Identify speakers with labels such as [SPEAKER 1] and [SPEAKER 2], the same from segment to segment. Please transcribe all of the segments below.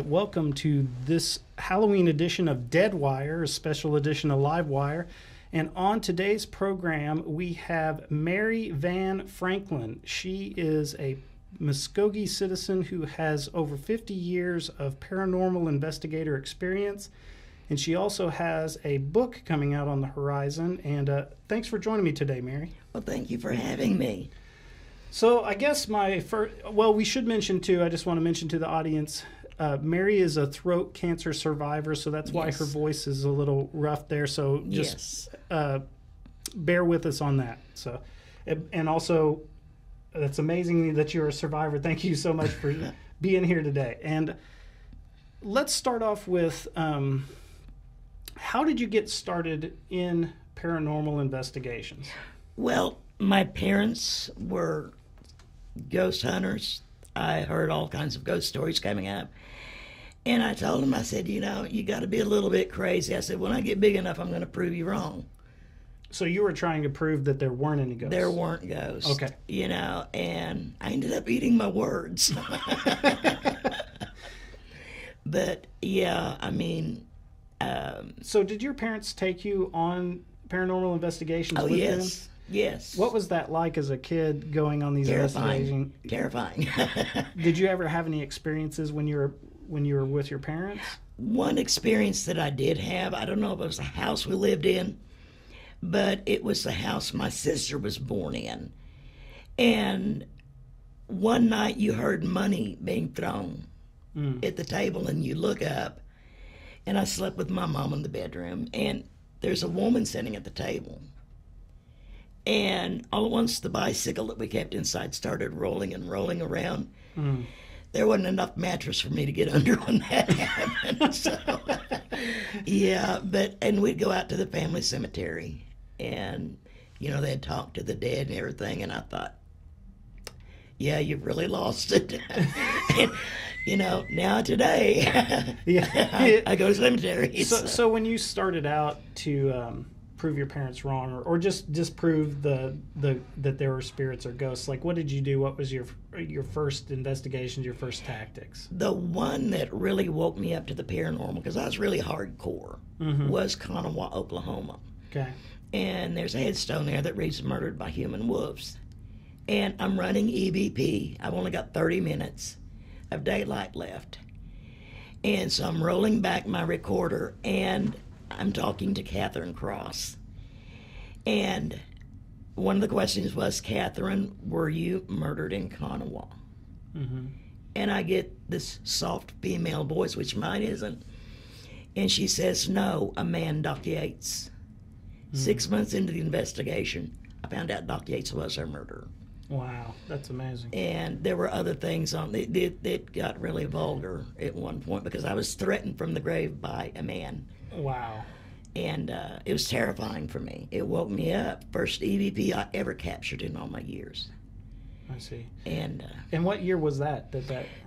[SPEAKER 1] welcome to this Halloween edition of Dead Wire, a special edition of Live Wire. And on today's program, we have Mary Vann Franklin. She is a Mvskoke citizen who has over 50 years of paranormal investigator experience. And she also has a book coming out on the horizon. And thanks for joining me today, Mary.
[SPEAKER 2] Well, thank you for having me.
[SPEAKER 1] So I guess we should mention too, I just want to mention to the audience, Mary is a throat cancer survivor, so that's why her voice is a little rough there. So just bear with us on that. So, and also, that's amazing that you're a survivor. Thank you so much for being here today. And let's start off with, how did you get started in paranormal investigations?
[SPEAKER 2] Well, my parents were ghost hunters. I heard all kinds of ghost stories coming up. And I told them, I said, you got to be a little bit crazy. I said, when I get big enough, I'm going to prove you wrong.
[SPEAKER 1] So you were trying to prove that there weren't any ghosts?
[SPEAKER 2] There weren't ghosts.
[SPEAKER 1] Okay.
[SPEAKER 2] And I ended up eating my words. But, yeah, I mean...
[SPEAKER 1] so did your parents take you on paranormal investigations with them?
[SPEAKER 2] Yes.
[SPEAKER 1] What was that like as a kid going on these investigations?
[SPEAKER 2] Terrifying.
[SPEAKER 1] Did you ever have any experiences when you were with your parents?
[SPEAKER 2] One experience that I did have, I don't know if it was the house we lived in, but it was the house my sister was born in. And one night you heard money being thrown at the table, and you look up, and I slept with my mom in the bedroom, and there's a woman sitting at the table. And all at once, the bicycle that we kept inside started rolling and rolling around. There wasn't enough mattress for me to get under when that happened. So, and we'd go out to the family cemetery, and, they'd talk to the dead and everything, and I thought, yeah, you've really lost it. And, now today, I go to cemeteries.
[SPEAKER 1] So when you started out to... prove your parents wrong, or just disprove that there were spirits or ghosts, like what did you do? What was your first investigations, your first tactics?
[SPEAKER 2] The one that really woke me up to the paranormal, because I was really hardcore, was Kanawha, Oklahoma.
[SPEAKER 1] Okay.
[SPEAKER 2] And there's a headstone there that reads "Murdered by Human Wolves." And I'm running EVP. I've only got 30 minutes of daylight left. And so I'm rolling back my recorder, and I'm talking to Catherine Cross. And one of the questions was, Catherine, were you murdered in Kanawha? And I get this soft female voice, which mine isn't. And she says, no, a man, Doc Yates. 6 months into the investigation, I found out Doc Yates was her murderer.
[SPEAKER 1] Wow, that's amazing.
[SPEAKER 2] And there were other things on it. It got really vulgar at one point because I was threatened from the grave by a man.
[SPEAKER 1] Wow. And
[SPEAKER 2] it was terrifying for me. It woke me up. First EVP I ever captured in all my years.
[SPEAKER 1] I see.
[SPEAKER 2] And
[SPEAKER 1] what year was that?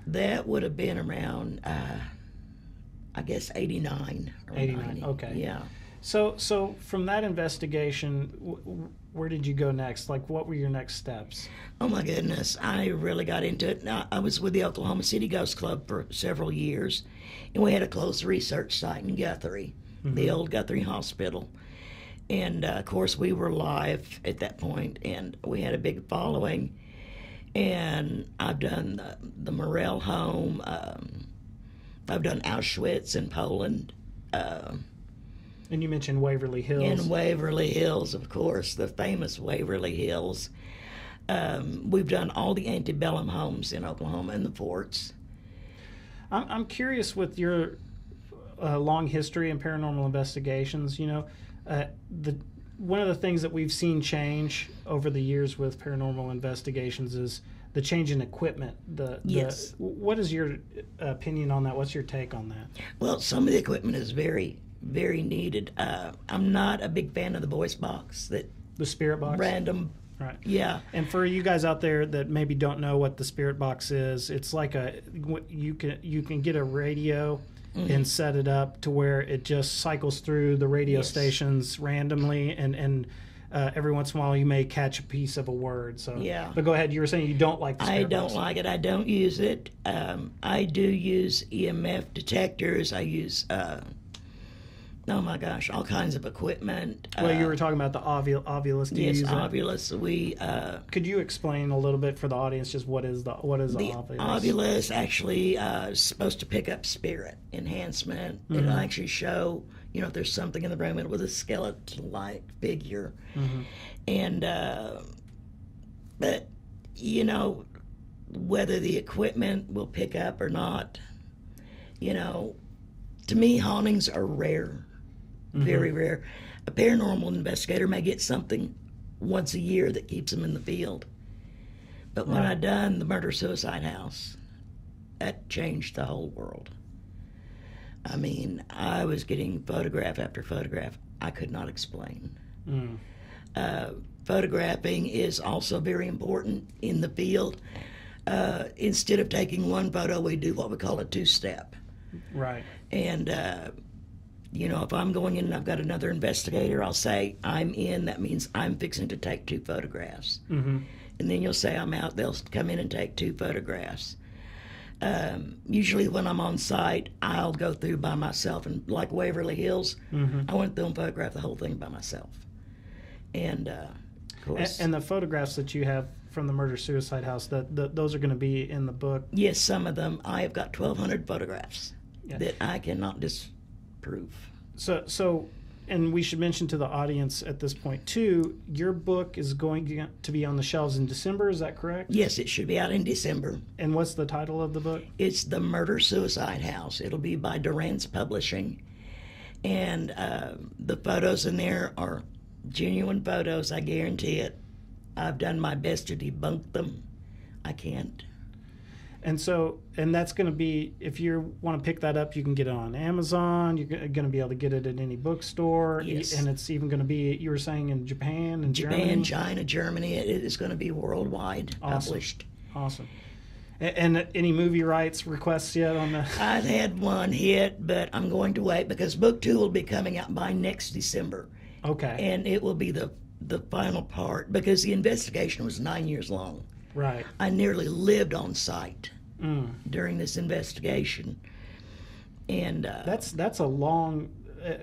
[SPEAKER 2] That would have been around, I guess, 89 or
[SPEAKER 1] 89,
[SPEAKER 2] 90.
[SPEAKER 1] Okay.
[SPEAKER 2] Yeah.
[SPEAKER 1] So from that investigation, where did you go next? Like, what were your next steps?
[SPEAKER 2] Oh, my goodness. I really got into it. Now, I was with the Oklahoma City Ghost Club for several years, and we had a close research site in Guthrie, the old Guthrie Hospital. And, of course, we were live at that point, and we had a big following. And I've done the Morel home. I've done Auschwitz in Poland.
[SPEAKER 1] And you mentioned Waverly Hills.
[SPEAKER 2] In Waverly Hills, of course, the famous Waverly Hills. We've done all the antebellum homes in Oklahoma and the forts.
[SPEAKER 1] I'm curious, with your long history in paranormal investigations, one of the things that we've seen change over the years with paranormal investigations is the change in equipment.
[SPEAKER 2] Yes.
[SPEAKER 1] What is your opinion on that? What's your take on that?
[SPEAKER 2] Well, some of the equipment is very, very needed. I'm not a big fan of the voice box.
[SPEAKER 1] The spirit box?
[SPEAKER 2] Random.
[SPEAKER 1] Right.
[SPEAKER 2] Yeah.
[SPEAKER 1] And for you guys out there that maybe don't know what the spirit box is, it's like you can get a radio and set it up to where it just cycles through the radio stations randomly, and every once in a while you may catch a piece of a word. So
[SPEAKER 2] yeah.
[SPEAKER 1] But go ahead. You were saying you don't like the spirit
[SPEAKER 2] I don't
[SPEAKER 1] box.
[SPEAKER 2] like it. I don't use it. I do use EMF detectors. I use oh my gosh, all kinds of equipment.
[SPEAKER 1] Well, you were talking about the Ovilus. Do you
[SPEAKER 2] Yes,
[SPEAKER 1] use
[SPEAKER 2] Ovilus. We
[SPEAKER 1] could you explain a little bit for the audience just what is the Ovilus?
[SPEAKER 2] Ovilus actually is supposed to pick up spirit enhancement. It'll actually show, you know, if there's something in the room with a skeleton-like figure, and but you know, whether the equipment will pick up or not, you know, to me hauntings are rare. Very rare. A paranormal investigator may get something once a year that keeps them in the field. But when I done the murder-suicide house, that changed the whole world. I mean, I was getting photograph after photograph I could not explain. Photographing is also very important in the field. Instead of taking one photo, we do what we call a two-step.
[SPEAKER 1] Right.
[SPEAKER 2] And you know, if I'm going in and I've got another investigator, I'll say, I'm in. That means I'm fixing to take 2 photographs. And then you'll say, I'm out. They'll come in and take 2 photographs. Usually when I'm on site, I'll go through by myself. And like Waverly Hills, I went through and photographed the whole thing by myself. And, of course...
[SPEAKER 1] And the photographs that you have from the murder-suicide house, those are going to be in the book?
[SPEAKER 2] Yes, some of them. I have got 1,200 photographs that I cannot disprove.
[SPEAKER 1] So, and we should mention to the audience at this point too, your book is going to be on the shelves in December. Is that correct?
[SPEAKER 2] Yes, it should be out in December.
[SPEAKER 1] And what's the title of the book?
[SPEAKER 2] It's The Murder-Suicide House. It'll be by Dorrance Publishing, and the photos in there are genuine photos. I guarantee it. I've done my best to debunk them. I can't.
[SPEAKER 1] And so, and that's going to be, if you want to pick that up, you can get it on Amazon. You're going to be able to get it at any bookstore.
[SPEAKER 2] Yes.
[SPEAKER 1] And it's even going to be, you were saying, in Japan and Germany?
[SPEAKER 2] Japan, China, Germany. It is going to be worldwide published.
[SPEAKER 1] Awesome. And any movie rights requests yet on the...
[SPEAKER 2] I've had one hit, but I'm going to wait because book 2 will be coming out by next December.
[SPEAKER 1] Okay.
[SPEAKER 2] And it will be the final part because the investigation was 9 years long.
[SPEAKER 1] Right.
[SPEAKER 2] I nearly lived on site during this investigation, and
[SPEAKER 1] that's a long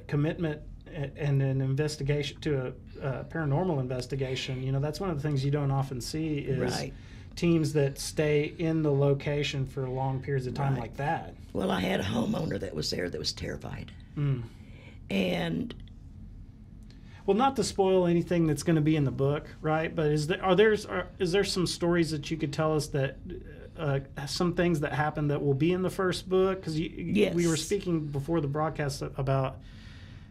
[SPEAKER 1] commitment and an investigation to a paranormal investigation. You know, that's one of the things you don't often see is teams that stay in the location for long periods of time like that.
[SPEAKER 2] Well, I had a homeowner that was there that was terrified, and.
[SPEAKER 1] Well, not to spoil anything that's going to be in the book, right? But is there some stories that you could tell us that some things that happened that will be in the first book? Because we were speaking before the broadcast about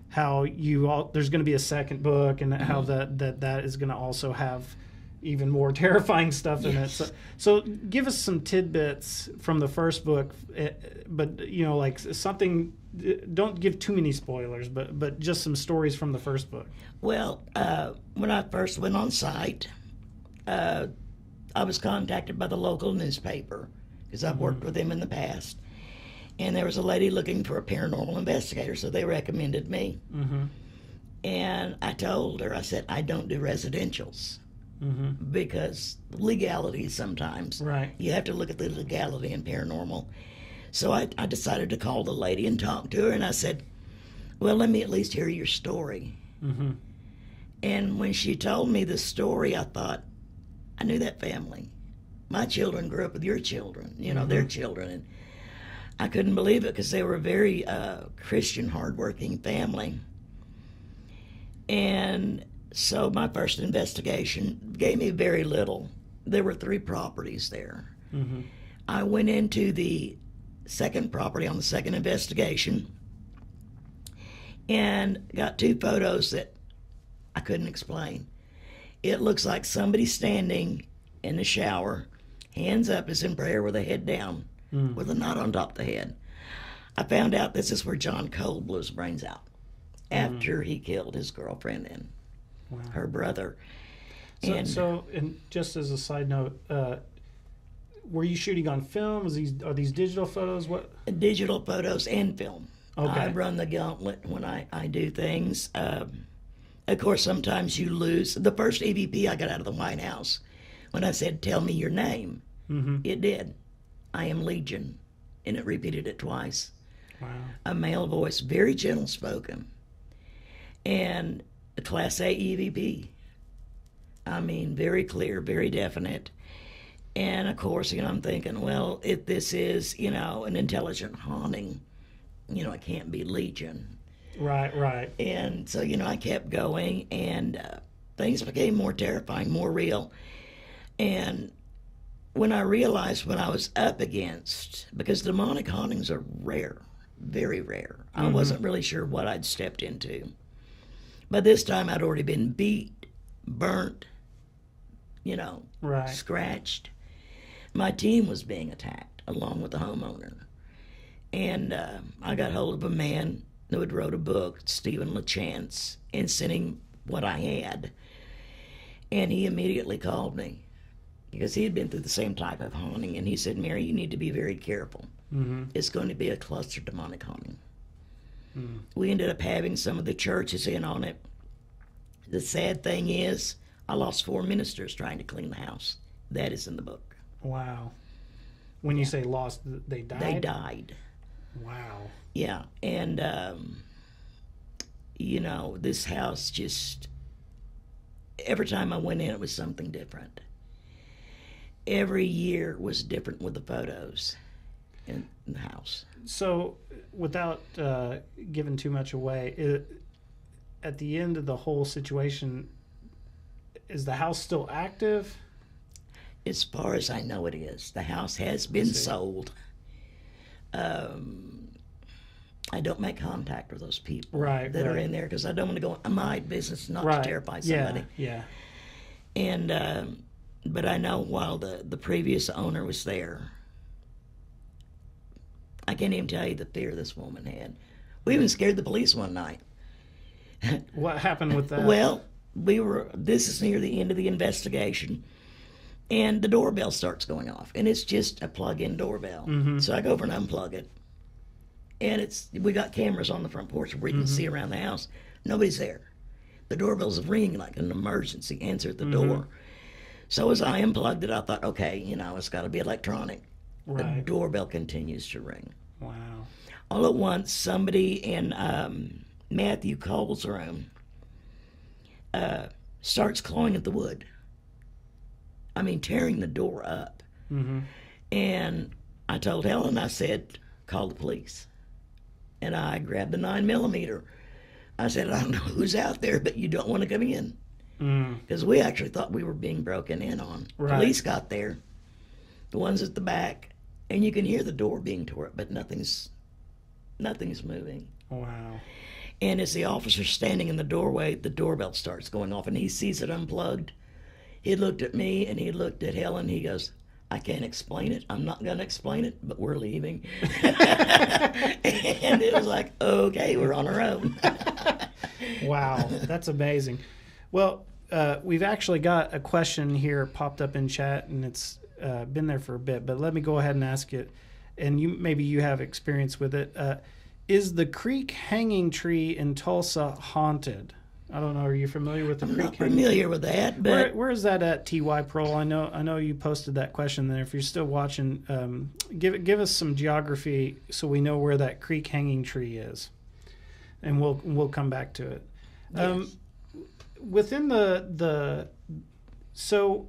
[SPEAKER 1] how there's going to be a second book and how that is going to also have even more terrifying stuff in it. So give us some tidbits from the first book, but you know, like something. Don't give too many spoilers, but just some stories from the first book.
[SPEAKER 2] Well, when I first went on site, I was contacted by the local newspaper because I've worked with them in the past, and there was a lady looking for a paranormal investigator, so they recommended me. And I told her, I said, I don't do residentials because legality sometimes.
[SPEAKER 1] Right.
[SPEAKER 2] You have to look at the legality in paranormal. So I decided to call the lady and talk to her, and I said, well, let me at least hear your story. And when she told me the story, I thought, I knew that family. My children grew up with your children, you know, their children. And I couldn't believe it because they were a very Christian, hardworking family. And so my first investigation gave me very little. There were 3 properties there. I went into the second property on the second investigation and got 2 photos that I couldn't explain. It looks like somebody standing in the shower, hands up as in prayer with a head down, with a knot on top of the head. I found out this is where John Cole blew his brains out after he killed his girlfriend and her brother.
[SPEAKER 1] So, and just as a side note, were you shooting on film? Are these digital photos? What?
[SPEAKER 2] Digital photos and film.
[SPEAKER 1] Okay.
[SPEAKER 2] I run the gauntlet when I do things. Of course, sometimes you lose. The first EVP I got out of the White House, when I said, "Tell me your name," it did. "I am Legion," and it repeated it twice.
[SPEAKER 1] Wow.
[SPEAKER 2] A male voice, very gentle spoken, and a Class A EVP. I mean, very clear, very definite. And of course, I'm thinking, well, if this is, an intelligent haunting, it can't be Legion.
[SPEAKER 1] Right.
[SPEAKER 2] And so, I kept going, and things became more terrifying, more real. And when I realized what I was up against, because demonic hauntings are rare, very rare, I wasn't really sure what I'd stepped into. But this time I'd already been beat, burnt, scratched. My team was being attacked along with the homeowner. And I got hold of a man who had wrote a book, Stephen LaChance, and sent him what I had. And he immediately called me because he had been through the same type of haunting. And he said, "Mary, you need to be very careful. It's going to be a cluster demonic haunting." We ended up having some of the churches in on it. The sad thing is, I lost 4 ministers trying to clean the house. That is in the book.
[SPEAKER 1] Wow. When you say lost, they died?
[SPEAKER 2] They died.
[SPEAKER 1] Wow.
[SPEAKER 2] Yeah. And, this house just, every time I went in, it was something different. Every year was different with the photos in the house.
[SPEAKER 1] So, without giving too much away, at the end of the whole situation, is the house still active?
[SPEAKER 2] As far as I know, it is. The house has been sold. I don't make contact with those people that are in there because I don't want to go on my business not to terrify somebody.
[SPEAKER 1] Yeah.
[SPEAKER 2] And but I know while the previous owner was there, I can't even tell you the fear this woman had. We even scared the police one night.
[SPEAKER 1] What happened with that?
[SPEAKER 2] Well, this is near the end of the investigation, and the doorbell starts going off, and it's just a plug-in doorbell. So I go over and unplug it, and we got cameras on the front porch where you can see around the house. Nobody's there. The doorbell's ringing like an emergency. Answer at the door. So as I unplugged it, I thought, okay, it's got to be electronic. Right. The doorbell continues to ring.
[SPEAKER 1] Wow.
[SPEAKER 2] All at once, somebody in Matthew Cole's room starts clawing at the wood. I mean, tearing the door up. And I told Helen, I said, "Call the police." And I grabbed the 9mm. I said, "I don't know who's out there, but you don't want to come in." Because we actually thought we were being broken in on.
[SPEAKER 1] Right.
[SPEAKER 2] Police got there, the ones at the back, and you can hear the door being tore up, but nothing's moving.
[SPEAKER 1] Wow.
[SPEAKER 2] And as the officer's standing in the doorway, the doorbell starts going off, and he sees it unplugged. He looked at me, and he looked at Helen. He goes, "I can't explain it. I'm not going to explain it, but we're leaving." And it was like, okay, we're on our own.
[SPEAKER 1] Wow, that's amazing. Well, we've actually got a question here popped up in chat, and it's been there for a bit, but let me go ahead and ask it. And maybe you have experience with it. Is the creek hanging tree in Tulsa haunted? I don't know. Are you familiar with the creek?
[SPEAKER 2] I'm not familiar with that, but
[SPEAKER 1] where is that at, T.Y. Pearl? I know you posted that question there. If you're still watching, give us some geography so we know where that creek hanging tree is, and we'll come back to it.
[SPEAKER 2] Yes.
[SPEAKER 1] Within so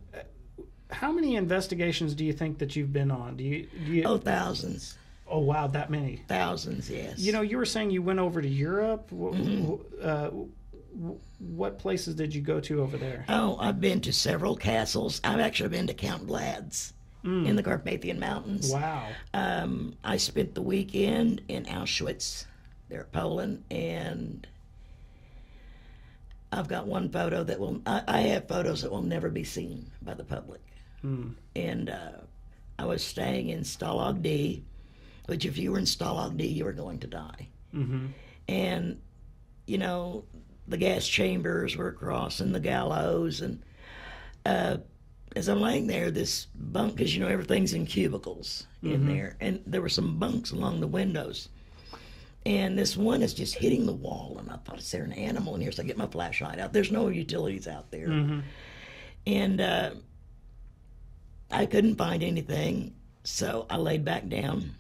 [SPEAKER 1] how many investigations do you think that you've been on? Do you?
[SPEAKER 2] Thousands.
[SPEAKER 1] Oh wow, that many.
[SPEAKER 2] Thousands, yes.
[SPEAKER 1] You were saying you went over to Europe. What places did you go to over there?
[SPEAKER 2] Oh, I've been to several castles. I've actually been to Count Vlad's in the Carpathian Mountains.
[SPEAKER 1] Wow.
[SPEAKER 2] I spent the weekend in Auschwitz, there, Poland, and I've got one photo I have photos that will never be seen by the public. And I was staying in Stalag D, which if you were in Stalag D, you were going to die. And, the gas chambers were across and the gallows. And as I'm laying there, this bunk, because, everything's in cubicles in there. And there were some bunks along the windows. And this one is just hitting the wall, and I thought, is there an animal in here? So I get my flashlight out. There's no utilities out there.
[SPEAKER 1] Mm-hmm.
[SPEAKER 2] And I couldn't find anything, so I laid back down,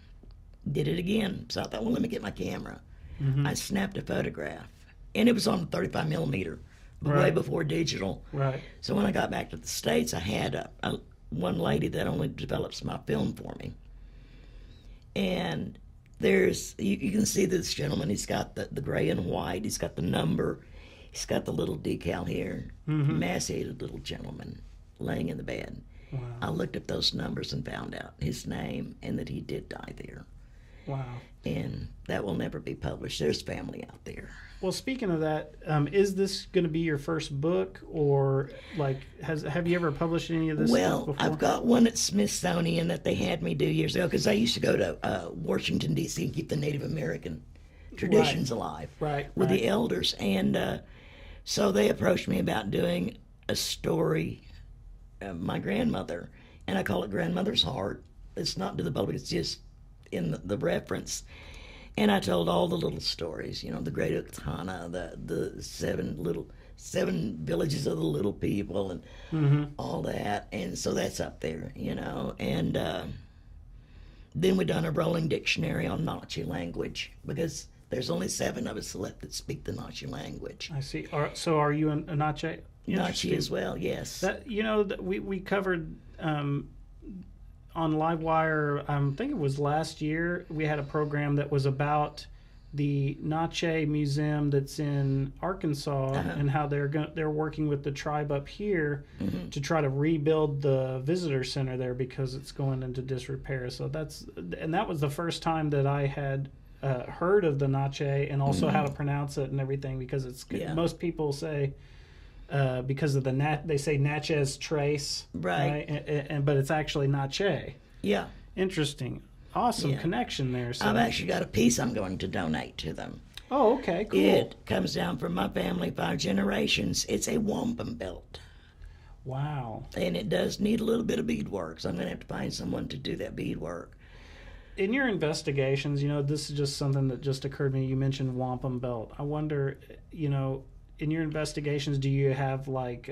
[SPEAKER 2] did it again. So I thought, well, let me get my camera.
[SPEAKER 1] Mm-hmm.
[SPEAKER 2] I snapped a photograph, and it was on 35 millimeter, way
[SPEAKER 1] Right.
[SPEAKER 2] before digital.
[SPEAKER 1] Right.
[SPEAKER 2] So when I got back to the States, I had one lady that only develops my film for me. And there's, you can see this gentleman, he's got the gray and white, he's got the number, he's got the little decal here,
[SPEAKER 1] Mm-hmm.
[SPEAKER 2] emaciated little gentleman laying in the bed.
[SPEAKER 1] Wow.
[SPEAKER 2] I looked up those numbers and found out his name and that he did die there.
[SPEAKER 1] Wow.
[SPEAKER 2] And that will never be published. There's family out there.
[SPEAKER 1] Well, speaking of that, is this going to be your first book, or like have you ever published any of this
[SPEAKER 2] Well,
[SPEAKER 1] stuff before?
[SPEAKER 2] I've got one at Smithsonian that they had me do years ago because I used to go to Washington, D.C. and keep the Native American traditions alive with the elders. And so they approached me about doing a story of my grandmother, and I call it Grandmother's Heart. It's not to the public, it's just in the reference. And I told all the little stories, you know, the Great Uktana, the seven villages of the little people, and
[SPEAKER 1] Mm-hmm.
[SPEAKER 2] all that. And so that's up there, you know. And then we done a rolling dictionary on Nachi language because there's only 7 of us left that speak the Nachi language.
[SPEAKER 1] I see. So are you a Nache?
[SPEAKER 2] Nachi as well, yes.
[SPEAKER 1] That, you know, that we covered on Livewire, I think it was last year, we had a program that was about the Nache Museum that's in Arkansas, and how they're working with the tribe up here to try to rebuild the visitor center there because it's going into disrepair. So that was the first time that I had heard of the Nache and also how to pronounce it and everything, because it's most people say because of they say Natchez Trace,
[SPEAKER 2] right?
[SPEAKER 1] But it's actually Nache.
[SPEAKER 2] Yeah.
[SPEAKER 1] Interesting. Awesome connection there. So
[SPEAKER 2] I've actually got a piece I'm going to donate to them.
[SPEAKER 1] Oh, okay, cool.
[SPEAKER 2] It comes down from my family 5 generations. It's a wampum belt.
[SPEAKER 1] Wow.
[SPEAKER 2] And it does need a little bit of beadwork, so I'm going to have to find someone to do that beadwork.
[SPEAKER 1] In your investigations, you know, this is just something that just occurred to me. You mentioned wampum belt. I wonder, you know, in your investigations, do you have like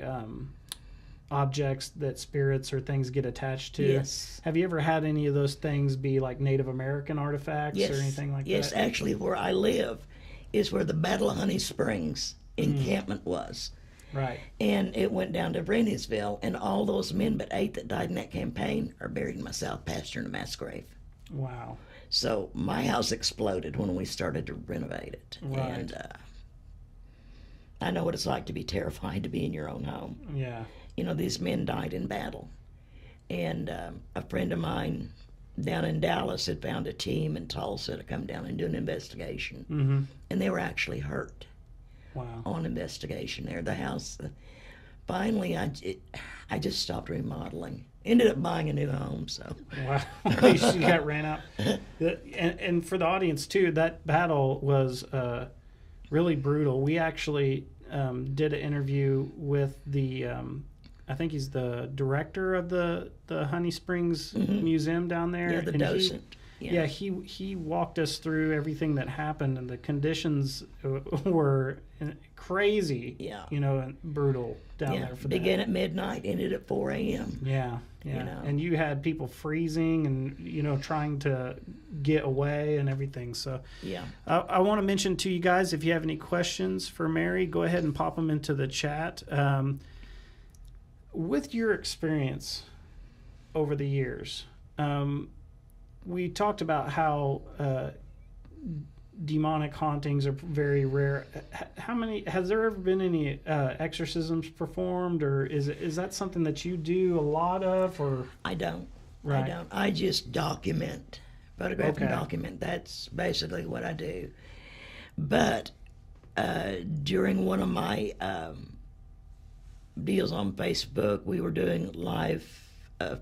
[SPEAKER 1] objects that spirits or things get attached to?
[SPEAKER 2] Yes.
[SPEAKER 1] Have you ever had any of those things be like Native American artifacts
[SPEAKER 2] Yes.
[SPEAKER 1] or anything like that?
[SPEAKER 2] Yes, actually, where I live is where the Battle of Honey Springs encampment was.
[SPEAKER 1] Right.
[SPEAKER 2] And it went down to Brennisville, and all those men but 8 that died in that campaign are buried in my south pasture in a mass grave.
[SPEAKER 1] Wow.
[SPEAKER 2] So my house exploded when we started to renovate it.
[SPEAKER 1] Right.
[SPEAKER 2] And I know what it's like to be terrified to be in your own home.
[SPEAKER 1] Yeah.
[SPEAKER 2] You know, these men died in battle. And a friend of mine down in Dallas had found a team in Tulsa to come down and do an investigation.
[SPEAKER 1] Mm-hmm.
[SPEAKER 2] And they were actually hurt.
[SPEAKER 1] Wow.
[SPEAKER 2] On investigation there. The house, finally, I just stopped remodeling. Ended up buying a new home, so.
[SPEAKER 1] Wow. You got ran out. And for the audience, too, that battle was really brutal. We actually did an interview with the, I think he's the director of the Honey Springs Museum down there.
[SPEAKER 2] Yeah, the docent.
[SPEAKER 1] He walked us through everything that happened, and the conditions were crazy.
[SPEAKER 2] Yeah.
[SPEAKER 1] You know, and brutal down there for
[SPEAKER 2] began
[SPEAKER 1] that.
[SPEAKER 2] at midnight, ended at 4 a.m.
[SPEAKER 1] Yeah.
[SPEAKER 2] You know.
[SPEAKER 1] And you had people freezing and, you know, trying to get away and everything. So
[SPEAKER 2] Yeah.
[SPEAKER 1] I want to mention to you guys, if you have any questions for Mary, go ahead and pop them into the chat. With your experience over the years, we talked about how demonic hauntings are very rare. How many has there ever been any exorcisms performed, or is that something that you do a lot of? Or
[SPEAKER 2] I don't.
[SPEAKER 1] Right.
[SPEAKER 2] I don't. I just document, photograph and document. That's basically what I do. But during one of my deals on Facebook, we were doing live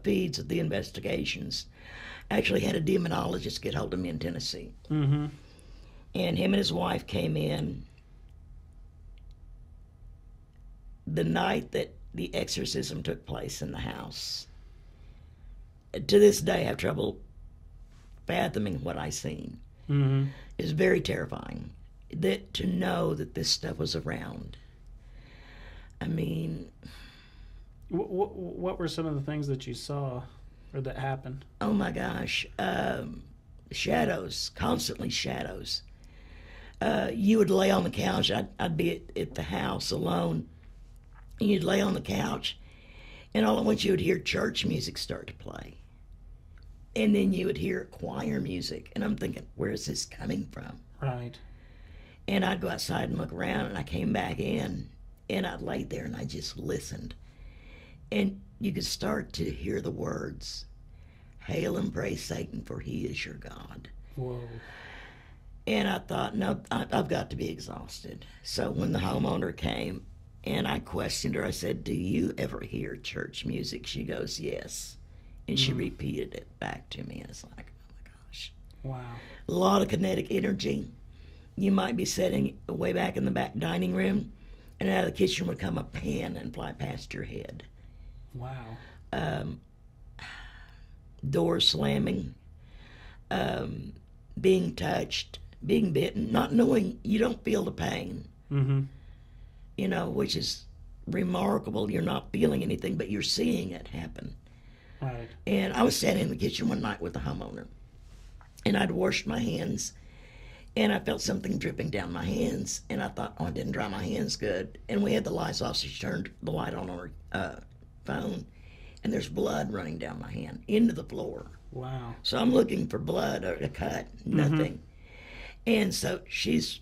[SPEAKER 2] feeds of the investigations. I actually had a demonologist get hold of me in Tennessee.
[SPEAKER 1] Mm-hmm.
[SPEAKER 2] And him and his wife came in the night that the exorcism took place in the house. To this day, I have trouble fathoming what I seen. is very terrifying. That to know that this stuff was around. I mean,
[SPEAKER 1] what were some of the things that you saw or that happened?
[SPEAKER 2] Oh my gosh, shadows, constantly shadows. You would lay on the couch. I'd be at the house alone. And you'd lay on the couch, and all at once you would hear church music start to play. And then you would hear choir music. And I'm thinking, where is this coming from?
[SPEAKER 1] Right.
[SPEAKER 2] And I'd go outside and look around, and I came back in, and I'd lay there, and I just listened. And you could start to hear the words, "Hail and praise Satan, for he is your God."
[SPEAKER 1] Whoa.
[SPEAKER 2] And I thought, no, I've got to be exhausted. So when the homeowner came, and I questioned her, I said, "Do you ever hear church music?" She goes, "Yes." And she repeated it back to me, and it's like, oh my gosh.
[SPEAKER 1] Wow.
[SPEAKER 2] A lot of kinetic energy. You might be sitting way back in the back dining room, and out of the kitchen would come a pan and fly past your head.
[SPEAKER 1] Wow.
[SPEAKER 2] Doors slamming, being touched, being bitten, not knowing, you don't feel the pain. You know, which is remarkable. You're not feeling anything, but you're seeing it happen.
[SPEAKER 1] Right.
[SPEAKER 2] And I was standing in the kitchen one night with the homeowner, and I'd washed my hands, and I felt something dripping down my hands, and I thought, oh, I didn't dry my hands good. And we had the lights off, so she turned the light on her phone, and there's blood running down my hand into the floor.
[SPEAKER 1] Wow.
[SPEAKER 2] So I'm looking for blood or a cut, nothing. And so she's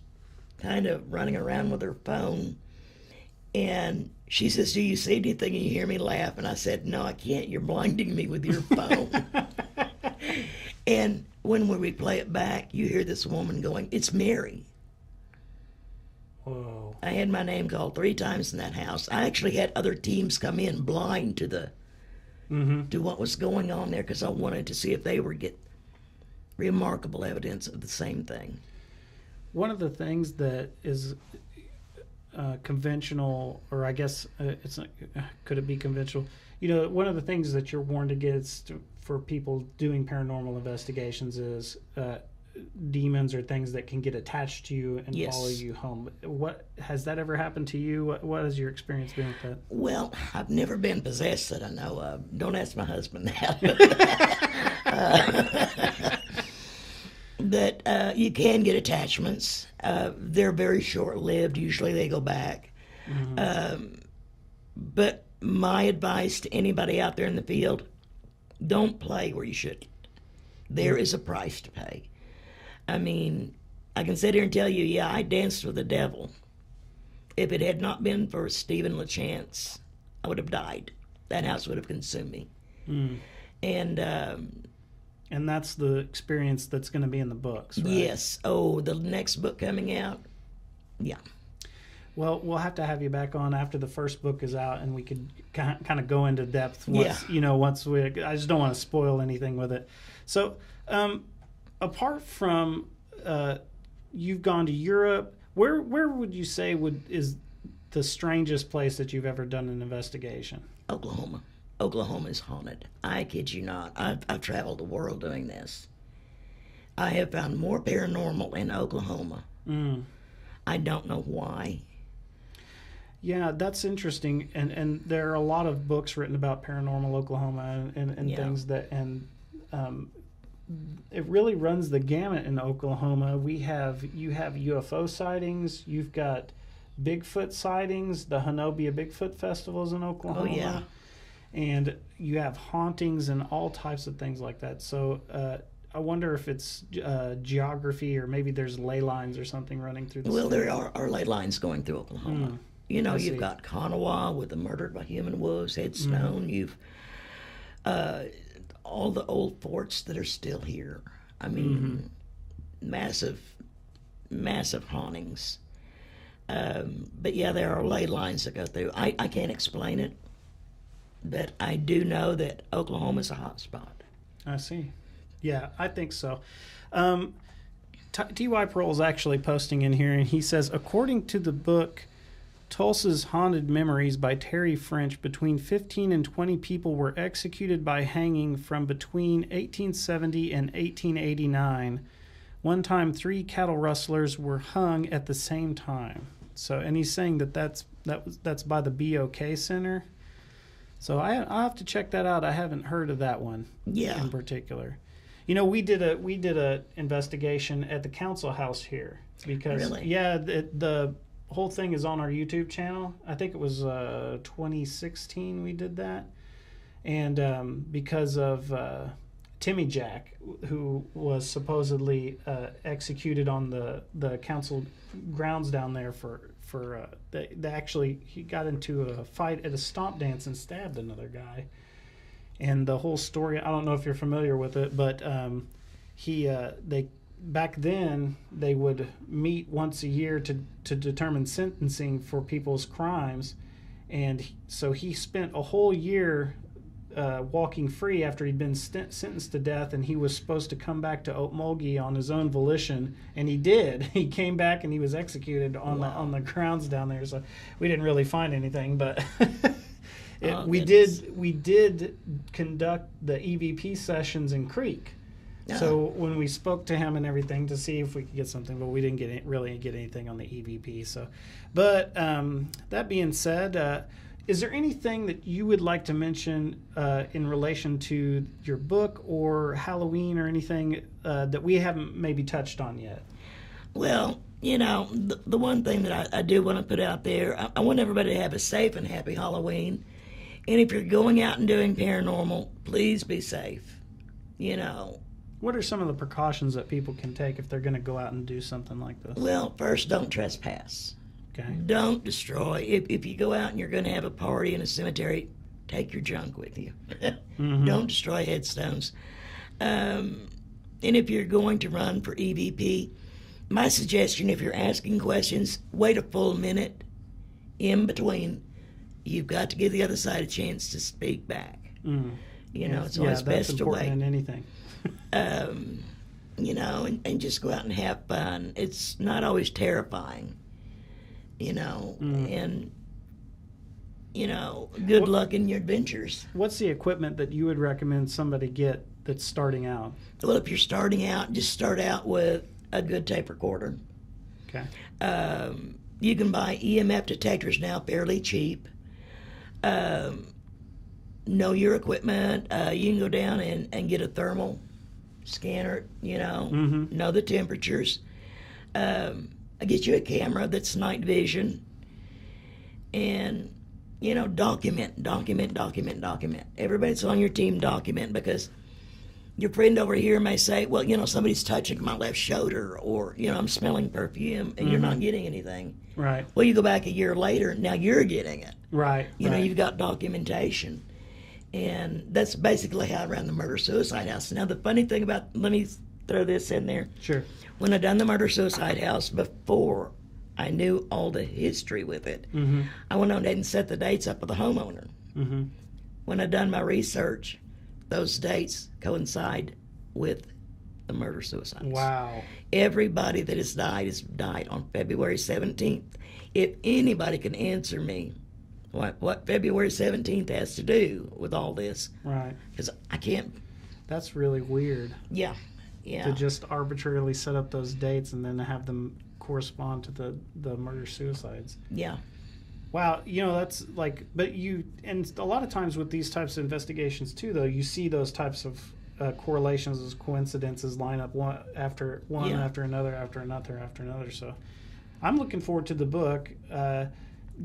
[SPEAKER 2] kind of running around with her phone, and she says, "Do you see anything?" And you hear me laugh, and I said, "No, I can't. You're blinding me with your phone." And when we play it back, you hear this woman going, "It's Mary."
[SPEAKER 1] Whoa.
[SPEAKER 2] I had my name called 3 times in that house. I actually had other teams come in blind to the to what was going on there, because I wanted to see if they would get remarkable evidence of the same thing.
[SPEAKER 1] One of the things that is conventional, or I guess it's not, could it be conventional? You know, one of the things that you're warned against for people doing paranormal investigations is demons or things that can get attached to you and
[SPEAKER 2] Yes.
[SPEAKER 1] follow you home. What has that ever happened to you? What has your experience been with that?
[SPEAKER 2] Well, I've never been possessed that I know of. Don't ask my husband that. But you can get attachments. They're very short-lived. Usually they go back. But my advice to anybody out there in the field, don't play where you shouldn't. There is a price to pay. I mean, I can sit here and tell you, yeah, I danced with the devil. If it had not been for Stephen LaChance, I would have died. That house would have consumed me.
[SPEAKER 1] And that's the experience that's going to be in the books, right?
[SPEAKER 2] Yes. Oh, the next book coming out? Yeah.
[SPEAKER 1] Well, we'll have to have you back on after the first book is out, and we could kind of go into depth once, once we, I just don't want to spoil anything with it. So, apart from you've gone to Europe, where would you say is the strangest place that you've ever done an investigation?
[SPEAKER 2] Oklahoma. Oklahoma is haunted. I kid you not. I've traveled the world doing this. I have found more paranormal in Oklahoma. I don't know why.
[SPEAKER 1] Yeah, that's interesting. And there are a lot of books written about paranormal Oklahoma and things that, and it really runs the gamut in Oklahoma. You have UFO sightings. You've got Bigfoot sightings. The Hanobia Bigfoot Festival's in Oklahoma.
[SPEAKER 2] Oh, yeah.
[SPEAKER 1] And you have hauntings and all types of things like that. So I wonder if it's geography, or maybe there's ley lines or something running through the state.
[SPEAKER 2] There are ley lines going through Oklahoma. You've got Kanawha with the murdered by human wolves, Headstone. You've all the old forts that are still here. I mean, massive hauntings. But yeah, there are ley lines that go through. I can't explain it, but I do know that Oklahoma's a hot spot.
[SPEAKER 1] I see. Yeah, I think so. T.Y. Pearl's actually posting in here, and he says, according to the book Tulsa's Haunted Memories by Terry French, between 15 and 20 people were executed by hanging from between 1870 and 1889, One time, 3 cattle rustlers were hung at the same time. So, and he's saying that's by the BOK Center. So I'll have to check that out. I haven't heard of that one in particular. You know, we did a investigation at the council house here because the whole thing is on our YouTube channel. I think it was 2016 we did that, and because of Timmy Jack, who was supposedly executed on the council grounds down there he got into a fight at a stomp dance and stabbed another guy. And the whole story, I don't know if you're familiar with it, but back then they would meet once a year to determine sentencing for people's crimes, and so he spent a whole year walking free after he'd been sentenced to death, and he was supposed to come back to Okmulgee on his own volition, and he did. He came back and he was executed on the grounds down there. So we didn't really find anything, but. We did conduct the EVP sessions in Creek. So when we spoke to him and everything to see if we could get something, but we didn't really get anything on the EVP. So, but that being said, is there anything that you would like to mention in relation to your book or Halloween or anything that we haven't maybe touched on yet?
[SPEAKER 2] Well, you know, the one thing that I do want to put out there, I want everybody to have a safe and happy Halloween. And if you're going out and doing paranormal, please be safe. You know.
[SPEAKER 1] What are some of the precautions that people can take if they're going to go out and do something like this?
[SPEAKER 2] Well, first, don't trespass.
[SPEAKER 1] Okay.
[SPEAKER 2] Don't destroy. If you go out and you're going to have a party in a cemetery, take your junk with you. Mm-hmm. Don't destroy headstones. And if you're going to run for EVP, my suggestion, if you're asking questions, wait a full minute in between. You've got to give the other side a chance to speak back. Mm. You know, it's always best to wait.
[SPEAKER 1] In anything.
[SPEAKER 2] You know, and just go out and have fun. It's not always terrifying, you know, and, you know, good luck in your adventures.
[SPEAKER 1] What's the equipment that you would recommend somebody get that's starting out?
[SPEAKER 2] Well, if you're starting out, just start out with a good tape recorder.
[SPEAKER 1] Okay.
[SPEAKER 2] You can buy EMF detectors now fairly cheap. Know your equipment. You can go down and get a thermal scanner, you know, know the temperatures. Get you a camera that's night vision. And, you know, document. Everybody that's on your team, document, because your friend over here may say, well, you know, somebody's touching my left shoulder, or, you know, I'm smelling perfume, and you're not getting anything.
[SPEAKER 1] Right.
[SPEAKER 2] Well, you go back a year later, now you're getting it.
[SPEAKER 1] Right.
[SPEAKER 2] You know, you've got documentation. And that's basically how I ran the murder-suicide house. Now, the funny thing about, let me throw this in there.
[SPEAKER 1] Sure.
[SPEAKER 2] When I done the murder-suicide house, before I knew all the history with it, I went on ahead and set the dates up with the homeowner. When I done my research, those dates coincide with the murder-suicides.
[SPEAKER 1] Wow.
[SPEAKER 2] Everybody that has died on February 17th. If anybody can answer me what February 17th has to do with all this.
[SPEAKER 1] Right.
[SPEAKER 2] Because I can't.
[SPEAKER 1] That's really weird.
[SPEAKER 2] Yeah.
[SPEAKER 1] To just arbitrarily set up those dates and then have them correspond to the murder-suicides.
[SPEAKER 2] Yeah.
[SPEAKER 1] Wow, you know, that's like, and a lot of times with these types of investigations too, though, you see those types of correlations, those coincidences line up one after another. So I'm looking forward to the book.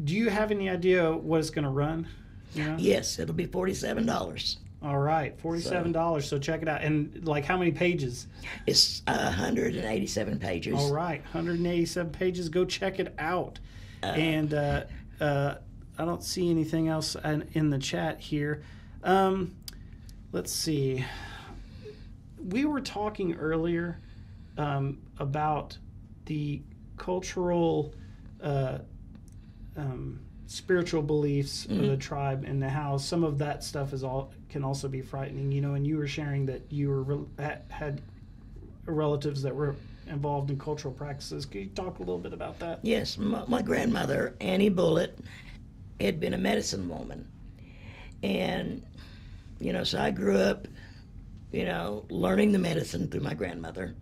[SPEAKER 1] Do you have any idea what it's going to run? You know?
[SPEAKER 2] Yes, it'll be $47.
[SPEAKER 1] All right, $47. So check it out. And like, how many pages?
[SPEAKER 2] It's 187 pages.
[SPEAKER 1] All right, 187 pages. Go check it out. And I don't see anything else in the chat here. Let's see. We were talking earlier about the cultural spiritual beliefs of the tribe and how some of that stuff can also be frightening, you know, and you were sharing that you had relatives that were involved in cultural practices. Can you talk a little bit about that?
[SPEAKER 2] Yes, my grandmother, Annie Bullitt, had been a medicine woman. And, you know, so I grew up, you know, learning the medicine through my grandmother.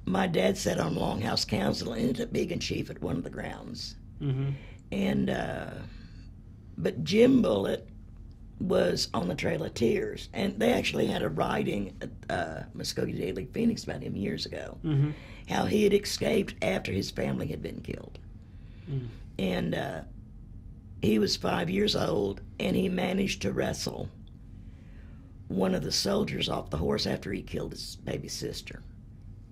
[SPEAKER 2] My dad sat on Longhouse Council and ended up being a chief at one of the grounds.
[SPEAKER 1] Mm-hmm.
[SPEAKER 2] And but Jim Bullitt was on the Trail of Tears, and they actually had a writing at Mvskoke Daily Phoenix about him years ago,
[SPEAKER 1] Mm-hmm.
[SPEAKER 2] how he had escaped after his family had been killed.
[SPEAKER 1] Mm.
[SPEAKER 2] And he was 5 years old, and he managed to wrestle one of the soldiers off the horse after he killed his baby sister.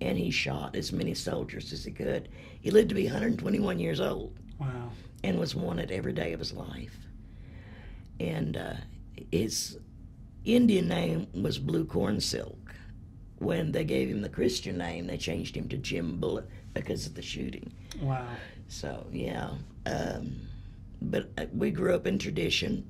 [SPEAKER 2] And he shot as many soldiers as he could. He lived to be 121 years old.
[SPEAKER 1] Wow.
[SPEAKER 2] And was wanted every day of his life. And his Indian name was Blue Corn Silk. When they gave him the Christian name, they changed him to Jim Bullitt because of the shooting.
[SPEAKER 1] Wow.
[SPEAKER 2] So, yeah. But we grew up in tradition.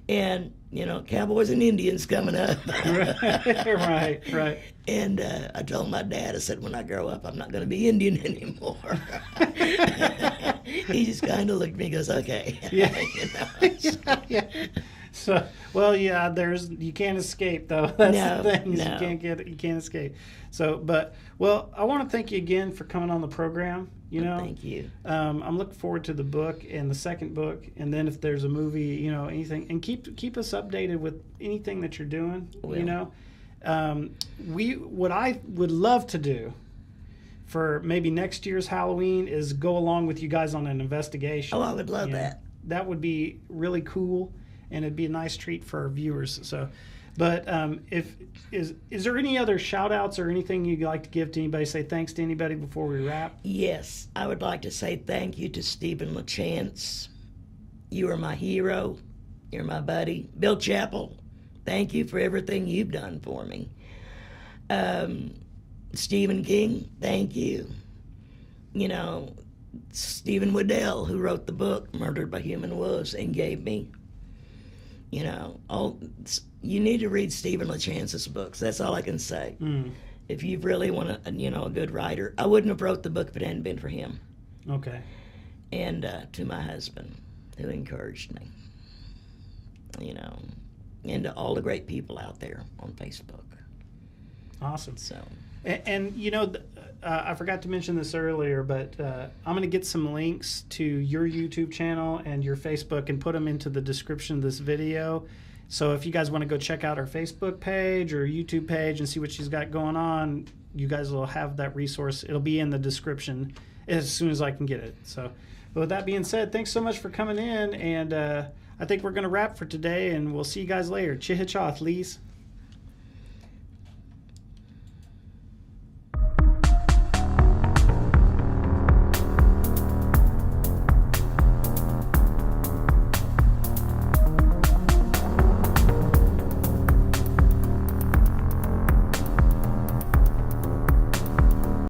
[SPEAKER 2] And, you know, cowboys and Indians coming up.
[SPEAKER 1] Right.
[SPEAKER 2] And I told my dad, I said, when I grow up, I'm not going to be Indian anymore. He just kind of looked at me and goes, okay.
[SPEAKER 1] Yeah.
[SPEAKER 2] You know,
[SPEAKER 1] Yeah. So, well, yeah, you can't escape though. That's the thing.
[SPEAKER 2] No.
[SPEAKER 1] You can't escape. So, but, well, I want to thank you again for coming on the program. You know,
[SPEAKER 2] thank you.
[SPEAKER 1] I'm looking forward to the book and the second book, and then if there's a movie, you know, anything, and keep us updated with anything that you're doing. You know, what I would love to do for maybe next year's Halloween is go along with you guys on an investigation.
[SPEAKER 2] Oh, I would love that.
[SPEAKER 1] That would be really cool, and it'd be a nice treat for our viewers. So, but is there any other shout outs or anything you'd like to give to anybody? Say thanks to anybody before we wrap?
[SPEAKER 2] Yes, I would like to say thank you to Stephen LaChance. You are my hero. You're my buddy. Bill Chappell, thank you for everything you've done for me. Stephen King, thank you. You know, Stephen Waddell, who wrote the book Murdered by Human Wolves and gave me, you know, you need to read Stephen LaChance's books. That's all I can say.
[SPEAKER 1] Mm.
[SPEAKER 2] If you really want a good writer, I wouldn't have wrote the book if it hadn't been for him.
[SPEAKER 1] Okay.
[SPEAKER 2] And to my husband, who encouraged me, you know, and to all the great people out there on Facebook.
[SPEAKER 1] Awesome.
[SPEAKER 2] So.
[SPEAKER 1] And you know, I forgot to mention this earlier, but I'm going to get some links to your YouTube channel and your Facebook and put them into the description of this video. So if you guys want to go check out our Facebook page or YouTube page and see what she's got going on, you guys will have that resource. It'll be in the description as soon as I can get it. So, but with that being said, thanks so much for coming in, and I think we're going to wrap for today, and we'll see you guys later. Chihichath, Lees.